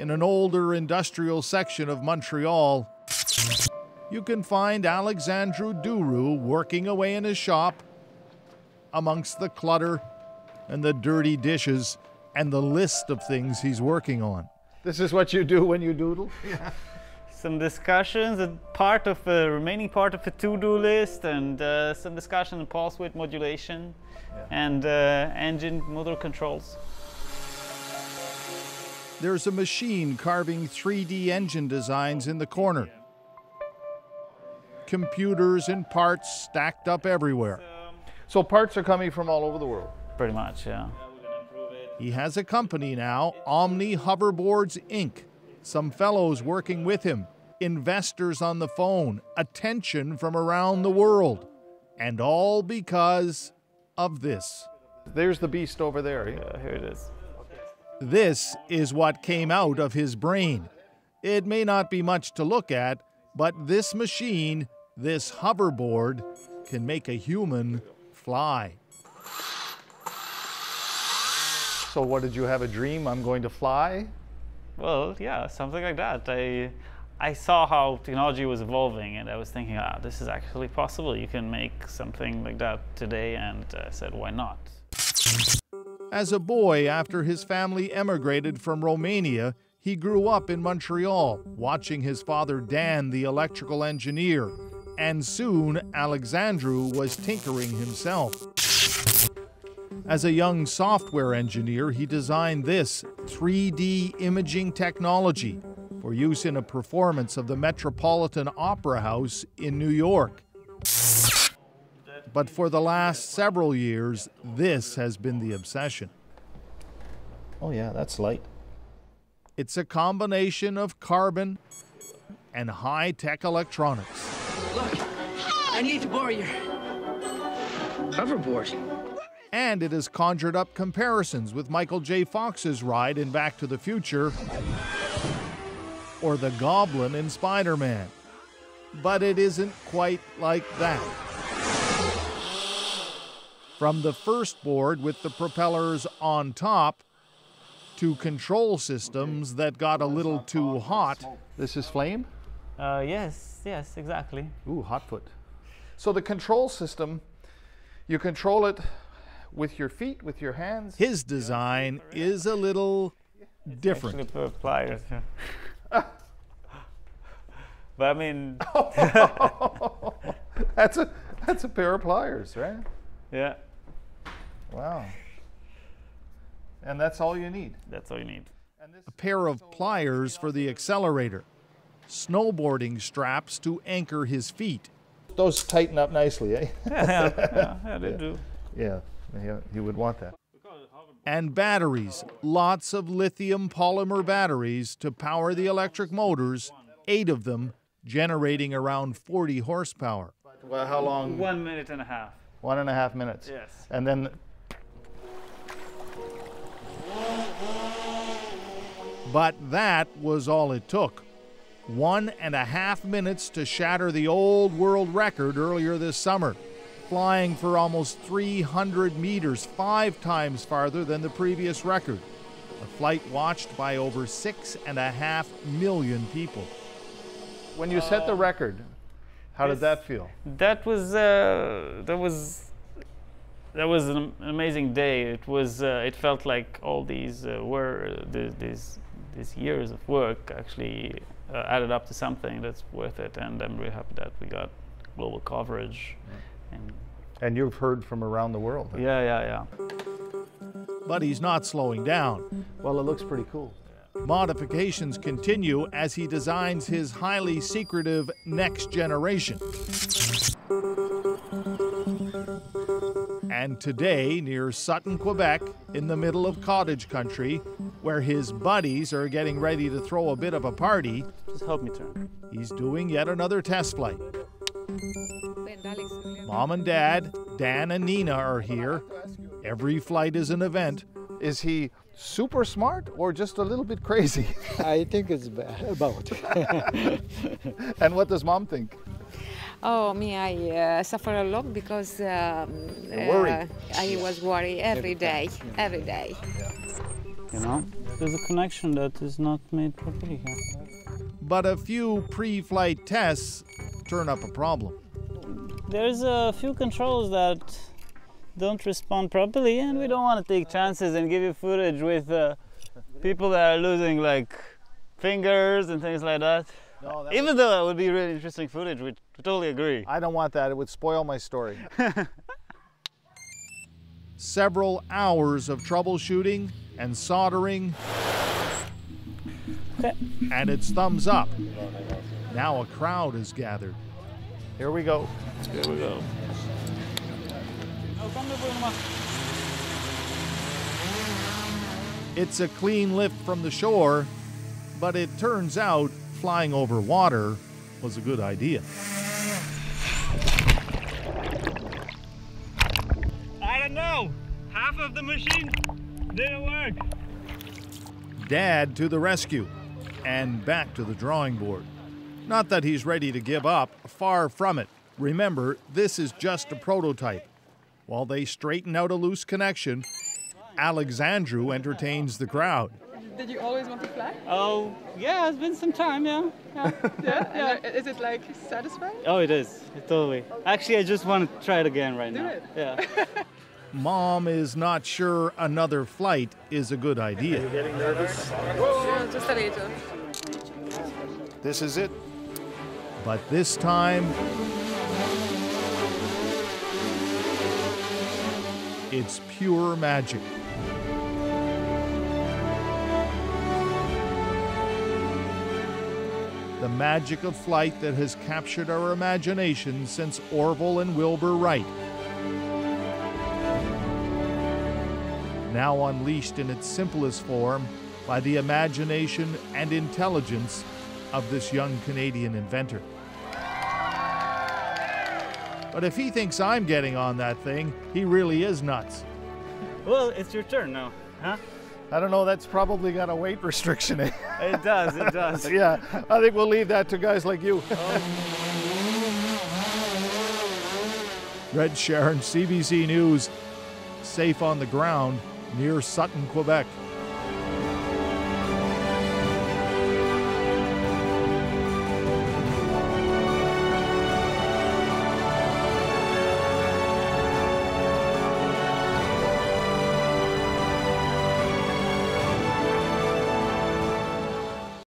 in an older industrial section of Montreal, you can find Alexandru Duru working away in his shop amongst the clutter and the dirty dishes and the list of things he's working on. This is what you do when you doodle? Yeah. Some discussions, remaining part of a to-do list, and some discussion on pulse width modulation, and engine motor controls. There's a machine carving 3D engine designs in the corner. Computers and parts stacked up everywhere. So parts are coming from all over the world? Pretty much, yeah. He has a company now, Omni Hoverboards Inc. Some fellows working with him, investors on the phone, attention from around the world. And all because of this. There's the beast over there. Yeah, here it is. This is what came out of his brain. It may not be much to look at, but this machine, this hoverboard, can make a human fly. So what, did you have a dream? I'm going to fly? Well, yeah, something like that. I saw how technology was evolving, and I was thinking, this is actually possible. You can make something like that today, and I said, why not? As a boy, after his family emigrated from Romania, he grew up in Montreal, watching his father Dan, the electrical engineer, and soon Alexandru was tinkering himself. As a young software engineer, he designed this 3D imaging technology for use in a performance of the Metropolitan Opera House in New York. But for the last several years, this has been the obsession. Oh yeah, that's light. It's a combination of carbon and high-tech electronics. Look, I need to borrow your hoverboard. And it has conjured up comparisons with Michael J. Fox's ride in Back to the Future or the Goblin in Spider-Man. But it isn't quite like that. From the first board with the propellers on top to control systems that got a little too hot. This is flame? Yes, exactly. Ooh, hot foot. So the control system, you control it with your feet, with your hands? His design is a little different. It's actually pliers. But I mean... That's a pair of pliers, right? Yeah. Wow. And that's all you need? That's all you need. A pair of pliers for the accelerator. Snowboarding straps to anchor his feet. Those tighten up nicely, eh? Yeah, they do. Yeah, you would want that. And batteries, lots of lithium polymer batteries to power the electric motors, 8 of them generating around 40 horsepower. Well, how long? 1.5 minutes. 1.5 minutes. Yes. And then... But that was all it took. 1.5 minutes to shatter the old world record earlier this summer, flying for almost 300 meters, 5 times farther than the previous record. A flight watched by over 6.5 million people. When you set the record, how did that feel? That was an amazing day. It felt like all these these years of work actually added up to something that's worth it, and I'm really happy that we got global coverage. And you've heard from around the world. Yeah. But he's not slowing down. Well, it looks pretty cool. Modifications continue as he designs his highly secretive next generation. And today, near Sutton, Quebec, in the middle of cottage country, where his buddies are getting ready to throw a bit of a party, just help me turn. He's doing yet another test flight. Mom and Dad, Dan and Nina are here. Every flight is an event. Is he super smart or just a little bit crazy? I think it's about. And what does Mom think? Oh, me, I suffer a lot because worried. I was worried every day. You know, There's a connection that is not made properly here. But a few pre-flight tests turn up a problem. There's a few controls that don't respond properly, and we don't want to take chances and give you footage with people that are losing like fingers and things like that. No, Even though that would be really interesting footage, we totally agree. I don't want that. It would spoil my story. Several hours of troubleshooting and soldering, Okay. and it's thumbs up. Now a crowd is gathered. Here we go. Here we go. It's a clean lift from the shore, but it turns out flying over water was a good idea. I don't know. Half of the machine didn't work. Dad to the rescue and back to the drawing board. Not that he's ready to give up, far from it. Remember, this is just a prototype. While they straighten out a loose connection, Alexandru entertains the crowd. Did you always want to fly? Oh, yeah, it's been some time, yeah. Yeah? And is it like satisfying? Oh, it is. Totally. Actually, I just want to try it again right now. it. Yeah. Mom is not sure another flight is a good idea. Getting nervous? Yeah, just a little. This is it. But this time, it's pure magic. The magic of flight that has captured our imagination since Orville and Wilbur Wright. Now unleashed in its simplest form by the imagination and intelligence of this young Canadian inventor. But if he thinks I'm getting on that thing, he really is nuts. Well, it's your turn now, huh? I don't know, that's probably got a weight restriction. It does, it does. Yeah, I think we'll leave that to guys like you. Red Sharon, CBC News, safe on the ground near Sutton, Quebec.